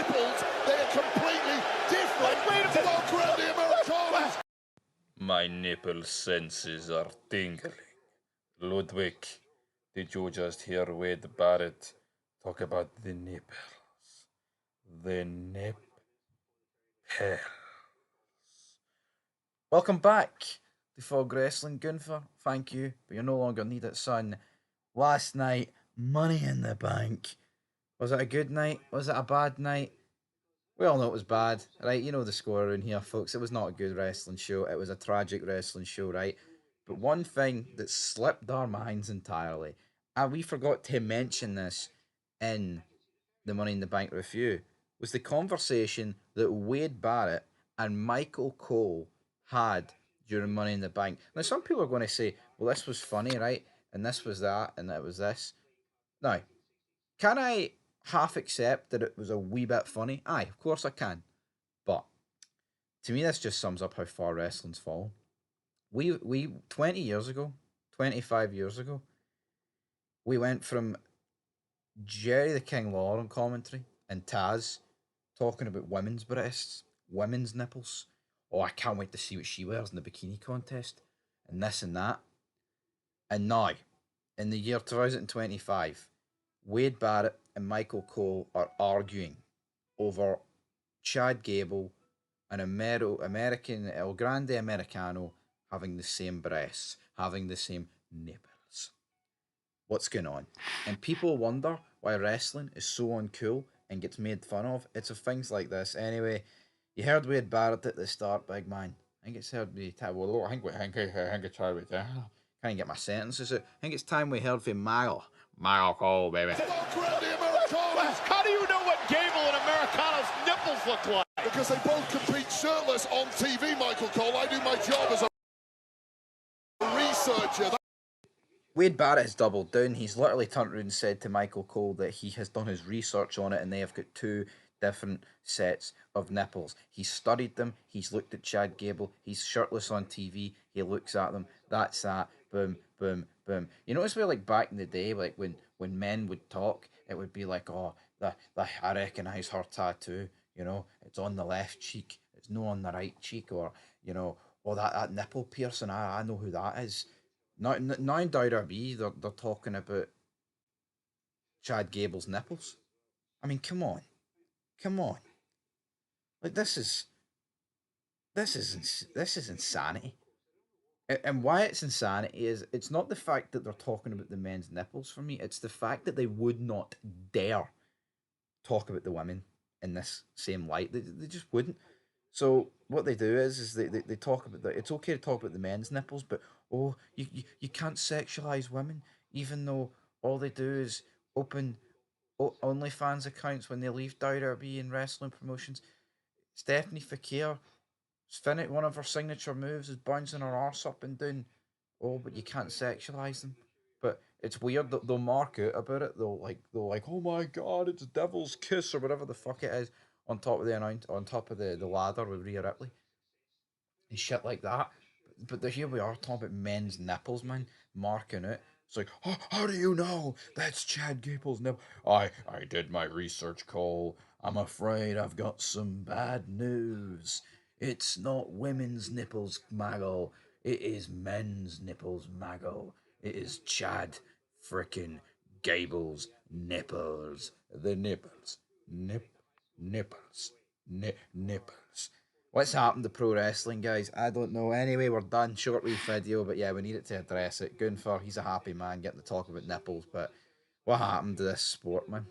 nipples, they are completely different to walk around the Americanas. My nipple senses are tingling. Ludwig, did you just hear Wade Barrett talk about the nipples? The nipples. Welcome back to Fog Wrestling, Gunther. Thank you, but you're no longer needed, son. Last night, Money in the Bank. Was it a good night? Was it a bad night? We all know it was bad, right? You know the score around here, folks. It was not a good wrestling show. It was a tragic wrestling show, right? But one thing that slipped our minds entirely, and we forgot to mention this in the Money in the Bank review, was the conversation that Wade Barrett and Michael Cole had during Money in the Bank. Now, some people are going to say, well, this was funny, right? And this was that, and that was this. Now, can I half accept that it was a wee bit funny? Aye, of course I can. But to me, this just sums up how far wrestling's fallen. We 20 years ago, 25 years ago, we went from Jerry the King Lawler on commentary and Taz talking about women's breasts, women's nipples. Oh, I can't wait to see what she wears in the bikini contest, and this and that. And now, in the year 2025, Wade Barrett and Michael Cole are arguing over Chad Gable and American El Grande Americano having the same breasts, having the same nipples. What's going on? And people wonder why wrestling is so uncool and gets made fun of. It's of things like this. Anyway, you heard Wade Barrett at the start, big man. I think it's heard me. Well, I think it's heard with that. Can't get my sentences out. I think it's time we heard from Michael Cole, baby. How do you know what Gable and Americano's nipples look like? Because they both compete shirtless on TV, Michael Cole. I do my job as a researcher. Wade Barrett has doubled down. He's literally turned around and said to Michael Cole that he has done his research on it and they have got two different sets of nipples. He's studied them. He's looked at Chad Gable. He's shirtless on TV. He looks at them. That's that. Boom, boom, boom. You notice where, like, back in the day, like when men would talk, it would be like, oh, I recognise her tattoo. You know, it's on the left cheek. It's no on the right cheek. Or, you know, oh, that nipple piercing. I know who that is. Now in WWE, they're talking about Chad Gable's nipples. I mean, come on. Like, this is insanity. And why it's insanity is it's not the fact that they're talking about the men's nipples for me. It's the fact that they would not dare talk about the women in this same light. They just wouldn't. So what they do is they talk about it's okay to talk about the men's nipples, but oh, you can't sexualize women, even though all they do is open OnlyFans accounts when they leave WWE and wrestling promotions. Stephanie Fakir, one of her signature moves is bouncing her arse up and down. Oh, but you can't sexualize them. But it's weird that they'll mark out about it. They'll like, oh my god, it's Devil's Kiss or whatever the fuck it is on top of the ladder with Rhea Ripley and shit like that. But here we are talking about men's nipples, man, marking it. It's like, oh, how do you know that's Chad Gable's nipple? I did my research, Cole. I'm afraid I've got some bad news. It's not women's nipples, Maggle. It is men's nipples, Maggle. It is Chad frickin' Gable's nipples. The nipples. Nipples. Nipples. What's happened to pro wrestling, guys? I don't know. Anyway, we're done. Short wee video, but yeah, we needed to address it. Gunther, he's a happy man getting to talk about nipples, but what happened to this sport, man?